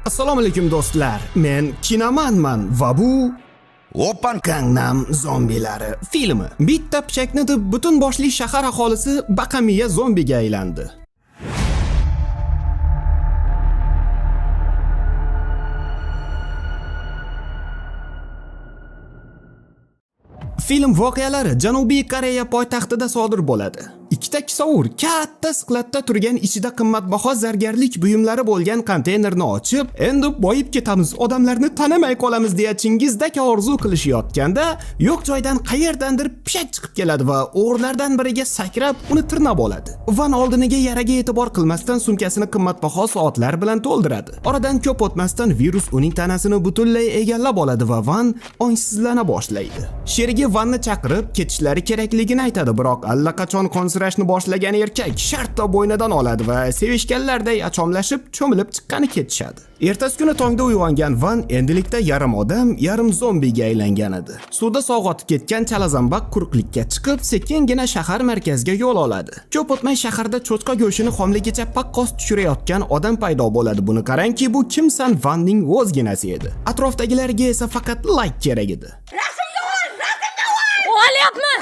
Assalomu alaykum do'stlar. Men Kinomanman va bu Opan Gangnam zombilari filmi. Bitta pichakni deb butun boshli shahar aholisi baqamiya zombiga aylandi. Film voqealari Janubiy Koreya poytaxtida sodir bo'ladi. Ikkita kisovur katta siqlatda turgan ichida qimmatbaho zargarlik buyumlari bo'lgan konteynerni ochib, endi boyib ketamiz, odamlarni tanimay qolamiz deya Chingizdak orzu qilishayotganda, yo'q joydan qayerdandir pishak chiqib keladi va o'g'rilardan biriga sakrab, uni tirnab oladi. Van oldiniga yaraga e'tibor qilmasdan sumkasini qimmatbaho soatlar bilan to'ldiradi. Oradan ko'p o'tmasdan virus uning tanasini butunlay egallab oladi va Van ongsizlana boshlaydi. Sherigi Vanni chaqirib ketishlari kerakligini aytadi, biroq allaqachon qonsirashni boshlagan erkak shartta bo'ynidan oladi va sevishganlarday achomlashib cho'milib chiqqani ketishadi. Ertasi kuni tongda uyg'ongan Van endilikda yarim odam, yarim zombiga aylangan edi. Suvda sog'otib ketgan chalazambaq quruqlikka chiqib, sekingina shahar markaziga yo'l oladi. Ko'p o'tmay shaharda cho'chqa go'shini xomligicha paqqos tushirayotgan odam paydo bo'ladi. Buni qarangki, bu kimsan Vanning o'zginasi edi. Atrofdagilarga esa faqat layk kerak edi.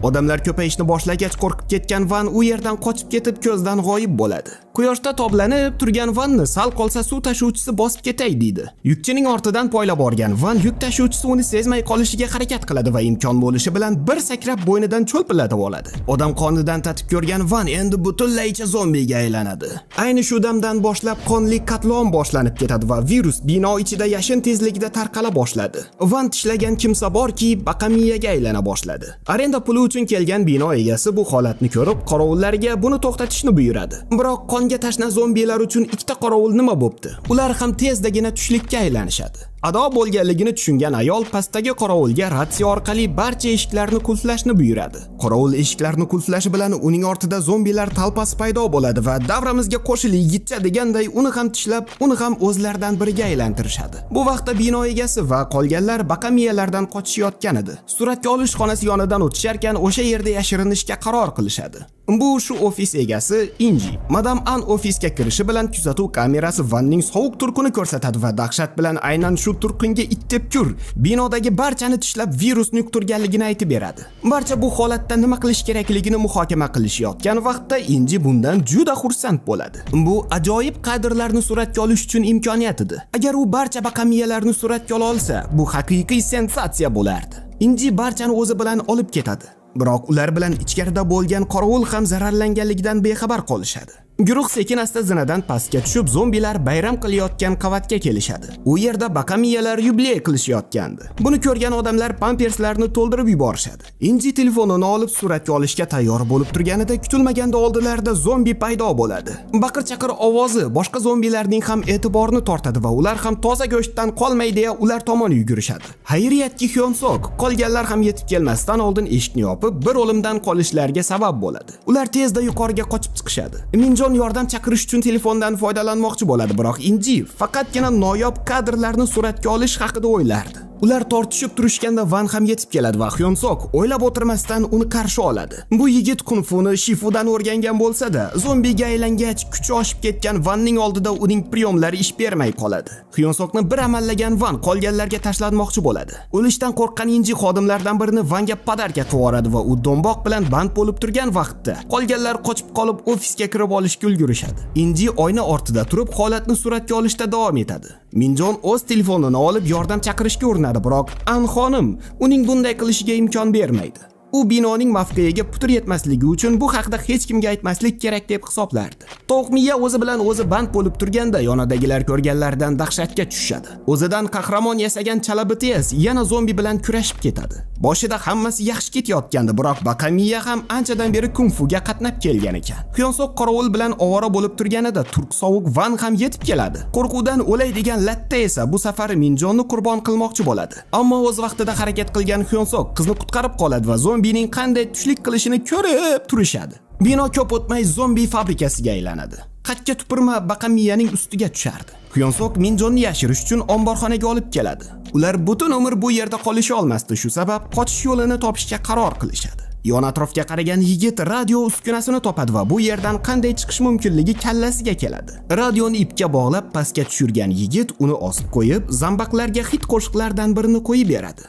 Odamlar ko'payishni boshlagach qo'rqib ketgan Van u yerdan qochib ketib ko'zdan g'oyib bo'ladi. Quyoshda toblanib turgan Vanni sal qolsa suv tashuvchisi bosib ketay deydi. Yukchining ortidan poylab borgan Van yuk tashuvchisi uni sezmay qolishiga harakat qiladi va imkon bo'lishi bilan bir sakrab bo'ynidan cho'lpilatib oladi. Odam qonidan tatib ko'rgan Van endi butunlaycha zombiga aylanadi. Ayni shu damdan boshlab qonli qatlon boshlanib ketadi va virus bino ichida yashin tezligida tarqala boshladi. Van tishlagan kimsa borki, baqamiyaga aylana boshladi. Arenda puli uchun kelgan bino egasi bu holatni ko'rib, qorovullarga buni to'xtatishni buyuradi. Biroq qonga tashna zombilar uchun ikkita qorovul nima bo'pti? Ular ham tezdagina tushlikka aylanishadi. Ado bo'lganligini tushungan ayol pastdagi qorovulga ratsiya orqali barcha eshiklarni qulflashni buyuradi. Qorovul eshiklarni qulflashi bilan uning ortida zombilar talpasi paydo bo'ladi va davramizga qo'shil yigitcha deganday uni ham tishlab, uni ham o'zlaridan biriga aylantirishadi. Bu vaqtda bino egasi va qolganlar baqamiyalardan qochishayotgan edi. Suratga olish xonasi yonidan o'tisharkan o'sha yerda yashirinishga qaror qilishadi. Bu shu ofis egasi Inji. Madam An ofisga kirishi bilan kuzatuv kamerasi Vanning sovuq turqini ko'rsatadi va dahshat bilan aynan shu turqinga ittepkur binodagi barchani tishlab virusni yuqtirganligini aytib beradi. Barcha bu holatda nima qilish kerakligini muhokama qilishayotgan vaqtda Inji bundan juda xursand bo'ladi. Bu ajoyib kadrlarni suratga olish uchun imkoniyat edi. Agar u barcha baqamiyalarni suratga ola olsa, bu haqiqiy sensatsiya bo'lardi. Inji barchani o'zi bilan olib ketadi. Biroq ular bilan ichkarida bo'lgan qorovul ham zararlanganligidan bexabar qolishadi. Guruh sekin-asta zinadan pastga tushib, zombilar bayram qilayotgan qavatga kelishadi. U yerda baqamiyalar yubiley qilishayotgandi. Buni ko'rgan odamlar pamperslarni to'ldirib yuborishadi. Inji telefonini olib suratga olishga tayyor bo'lib turganida kutilmaganda oldilarida zombi paydo bo'ladi. Baqir-chaqir ovozi boshqa zombilarning ham e'tiborini tortadi va ular ham toza go'shtdan qolmay deya ular tomon yugurishadi. Xayriyatki Hyonsok qolganlar ham yetib kelmasdan oldin eshikni yopib, bir o'limdan qolishlariga sabab bo'ladi. Ular tezda yuqoriga qochib chiqishadi. Minjon yordam chaqirish uchun telefondan foydalanmoqchi bo'ladi, biroq Inji faqatgina noyob kadrlarni suratga olish haqida o'ylardi. Ular tortishib turishganda Van ham yetib keladi va Hyonsok o'ylab o'tirmasdan uni qarshi oladi. Bu yigit kunfuni shifudan o'rgangan bo'lsa-da, zombiga aylangach kuchi oshib ketgan Vanning oldida uning priyomlari ish bermay qoladi. Hyonsokni bir amallagan Van qolganlarga tashlanmoqchi bo'ladi. O'lishdan qo'rqqan Inji xodimlardan birini Vanga podarka qilib yuboradi va u domboq bilan band bo'lib turgan vaqtda qolganlar qochib qolib ofisga kirib olishga ulgurishadi. Inji oyna ortida turib holatni suratga olishda davom etadi. Minjon o'z telefonini olib yordam chaqirishga urinadi, biroq An xonim uning bunday qilishiga imkon bermaydi. U binoning mavqeiga putur yetmasligi uchun bu haqda hech kimga aytmaslik kerak deb hisoblardi. To'qmiya o'zi bilan o'zi band bo'lib turganda yonadagilar ko'rganlardan dahshatga tushadi. O'zidan qahramon yasagan chala BTS yana zombi bilan kurashib ketadi. Boshida hammasi yaxshi ketayotgandi, biroq baqamiya ham anchadan beri kung-fuga qatnab kelgan ekan. Hyonsok qorovul bilan ovora bo'lib turganida turk sovuq Van ham yetib keladi. Qo'rquvdan o'lay degan latta esa bu safar Minjonni qurbon qilmoqchi bo'ladi. Ammo o'z vaqtida harakat qilgan Hyonsok qizni qutqarib qoladi va zombining qanday tushlik qilishini ko'rib turishadi. Bino ko'p o'tmay zombi fabrikasiga aylanadi. Qatga tupurma baqamiyaning ustiga tushardi. Hyonsok Minjonni yashirish uchun omborxonaga olib keladi. Ular butun umr bu yerda qolisha olmasdi, shu sabab qochish yo'lini topishga qaror qilishadi. Yon atrofga qaragan yigit radio uskunasini topadi va bu yerdan qanday chiqish mumkinligi kallasiga keladi. Radioni ipga bog'lab pastga tushirgan yigit uni osib qo'yib, zambaqlarga hit qo'shiqlardan birini qo'yib beradi.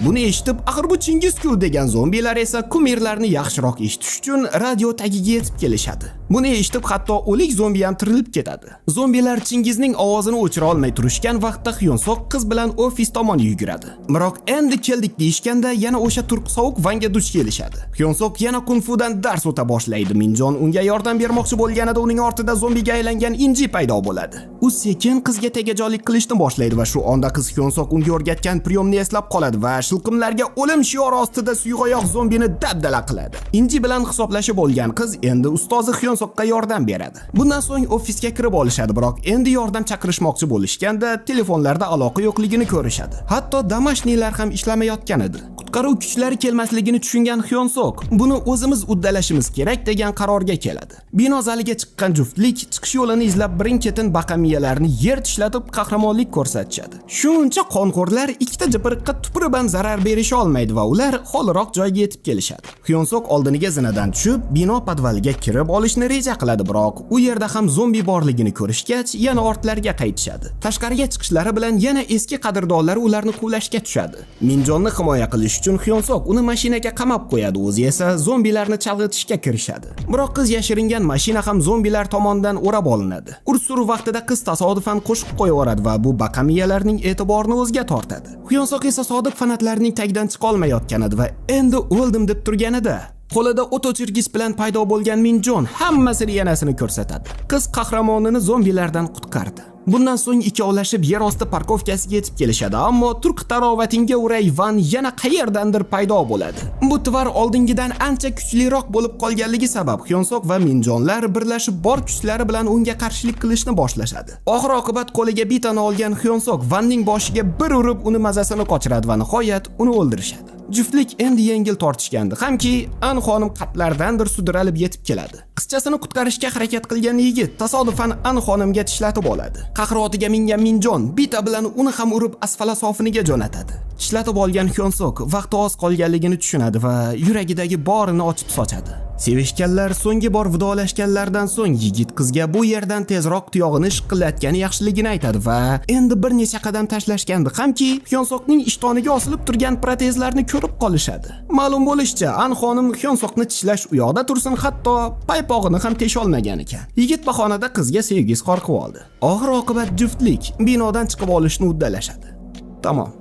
Buni eshitib, axir bu Chingizku degan zombilar esa kumirlarni yaxshiroq eshitish uchun radio tagiga yetib kelishadi. Buni eshitib, hatto o'lik zombi ham tirilib ketadi. Zombilar Chingizning ovozini o'chira olmay turishgan vaqtda Hyonsoq qiz bilan ofis tomon yuguradi. Biroq endi keldik deyishganda yana o'sha turq sovuq vanga duch kelishadi. Hyonsoq yana kung-fudan dars o'ta boshlaydi. Minjon unga yordam bermoqchi bo'lganida uning ortida zombiga aylangan Inji paydo bo'ladi. U sekin qizga tegajonlik qilishni boshlaydi va shu onda qiz Hyonsoq unga o'rgatgan priyomni eslab qoladi va shilqimlarga o'lim shiori ostida suyuqoyoq zombini dabdala qiladi. Inji bilan hisoblashib bo'lgan qiz endi ustozi Hyonsoqqa yordam beradi. Bundan so'ng ofisga kirib olishadi, biroq endi yordam chaqirishmoqchi bo'lishganda telefonlarda aloqa yo'qligini ko'rishadi. Hatto damashnilar ham ishlamayotgan edi. Qutqaruv kuchlari kelmasligini tushungan Hyonsoq buni o'zimiz uddalashimiz kerak degan qarorga keladi. Bino zaliga chiqqan juftlik chiqish yo'lini izlab birin-ketin baqamiyalarni yer tishlatib qahramonlik ko'rsatishadi. Shuncha qonxo'rlar ikkita jipiriqqa tupurib ham zarar berisha olmaydi va ular holiroq joyga yetib kelishadi. Hyonsoq oldiniga zinadan tushib, bino podvaliga kirib olishni reja qiladi, biroq u yerda ham zombi borligini ko'rishgach, yana ortlariga qaytishadi. Tashqariga chiqishlari bilan yana eski qadrdonlari ularni quvlashga tushadi. Minjonni himoya qilish uchun Hyonsoq uni mashinaga qamab qo'yadi, o'zi esa zombilarni chalg'itishga kirishadi. Biroq qiz yashiringan mashina ham zombilar tomonidan o'rab olinadi. Urs-suruv vaqtida qiz tasodifan qo'shib qo'yaveradi va bu baqamiyalarning e'tiborini o'ziga tortadi. Hyonsoq esa sodiq fanatlarning tagidan chiqa olmayotgan edi va endi o'ldim deb turganida qo'lida o't o'chirgich bilan paydo bo'lgan Minjon hammasini yanasini ko'rsatadi. Qiz qahramonini zombilardan qutqardi. Bundan so'ng ikkovlashib yer osti parkovkasiga yetib kelishadi, ammo turq tarovatinga uray Van yana qayerdandir paydo bo'ladi. Bu tvar oldingidan ancha kuchliroq bo'lib qolganligi sabab Hyonsoq va Minjonlar birlashib bor kuchlari bilan unga qarshilik qilishni boshlashadi. Oxir oqibat qo'liga bitani olgan Hyonsoq Vanning boshiga bir urib uni mazasini qochiradi va nihoyat uni o'ldirishadi. Juftlik endi yengil tortishgandi, hamki An xonim qatlardandir sudralib yetib keladi. Qizchasini qutqarishga harakat qilgan yigit tasodifan An xonimga tishlatib oladi. Qahrotiga mingan Minjon bita bilan uni ham urib asfala sofiniga jo'natadi. Tishlatib olgan Hyonsoq vaqti oz qolganligini tushunadi va yuragidagi borini ochib sochadi. Sevishganlar so'nggi bor vidolashganlardan so'ng yigit qizga bu yerdan tezroq tuyog'ini shiqillatgani yaxshiligini aytadi va endi bir necha qadam tashlashganda hamki Hyonsoqning ishtoniga osilib turgan protezlarni ko'rib qolishadi. Ma'lum bo'lishicha, An xonim Hyonsoqni tishlash u yoqda tursin, hatto paypog'ini ham tesha olmagan ekan. Yigit bahonada qizga sevgisi qor qilib oldi. Oxir oqibat juftlik binodan chiqib olishni uddalashadi. Tamom.